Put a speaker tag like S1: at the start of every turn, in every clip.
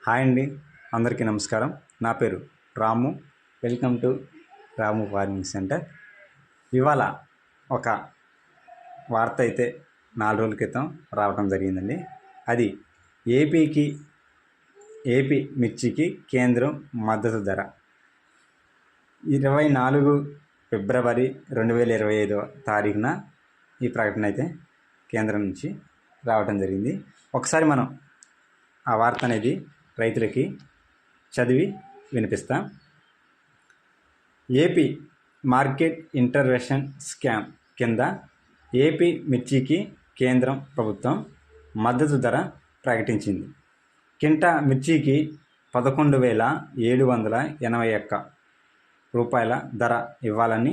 S1: Hi అండి, అందరికీ నమస్కారం. నా పేరు Ramu. Welcome to Ramu farming centre. ఇవాళ ఒక వార్త అయితే 4 రోజుల క్రితం రావడం జరిగిందండి. అది ఏపీ మిర్చికి కేంద్రం మద్దతు ధర 24 ఫిబ్రవరి 2025 తారీఖున ఈ ప్రకటన అయితే కేంద్రం నుంచి రావడం జరిగింది. ఒకసారి మనం ఆ వార్త అనేది రైతులకి చదివి వినిపిస్తాం. ఏపీ మార్కెట్ ఇంటర్వెన్షన్ స్కామ్ కింద ఏపీ మిర్చికి కేంద్రం ప్రభుత్వం మద్దతు ధర ప్రకటించింది. కింటా మిర్చికి 11,781 రూపాయల ధర ఇవ్వాలని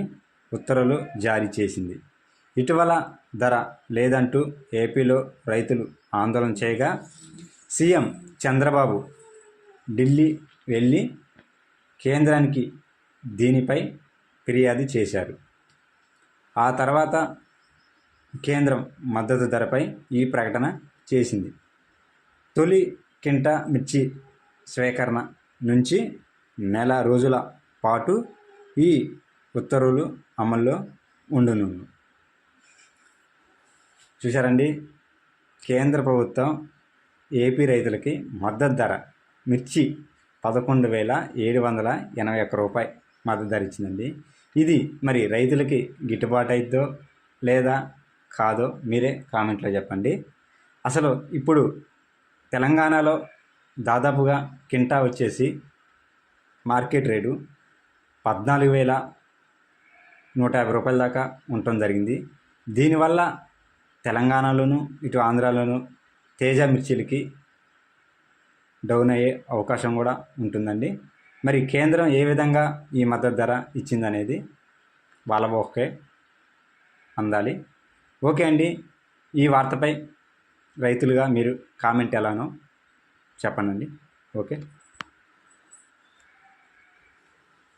S1: ఉత్తర్వులు జారీ చేసింది. ఇటీవల ధర లేదంటూ ఏపీలో రైతులు ఆందోళన చేయగా సీఎం చంద్రబాబు ఢిల్లీ వెళ్ళి కేంద్రానికి దీనిపై ఫిర్యాదు చేశారు. ఆ తర్వాత కేంద్రం మద్దతు ధరపై ఈ ప్రకటన చేసింది. తొలి కింటా మిర్చి స్వీకరణ నుంచి నెల రోజుల పాటు ఈ ఉత్తర్వులు అమల్లో ఉండును. చూశారండి, కేంద్ర ప్రభుత్వం ఏపీ రైతులకి మద్దతు ధర మిర్చి 11,781 రూపాయలు మద్దతు ధర ఇచ్చిందండి. ఇది మరి రైతులకి గిట్టుబాటు అయిద్దో లేదా కాదో మీరే కామెంట్లో చెప్పండి. అసలు ఇప్పుడు తెలంగాణలో దాదాపుగా కింటా వచ్చేసి మార్కెట్ రేటు 14,150 రూపాయల దాకా ఉండటం జరిగింది. దీనివల్ల తెలంగాణలోను ఇటు ఆంధ్రాలోను తేజ మిర్చిలకి డౌన్ అయ్యే అవకాశం కూడా ఉంటుందండి. మరి కేంద్రం ఏ విధంగా ఈ మద్దతు ధర ఇచ్చిందనేది వాళ్ళ ఓకే అందాలి. ఓకే అండి, ఈ వార్తపై రైతులుగా మీరు కామెంట్ ఎలానో చెప్పండి. ఓకే.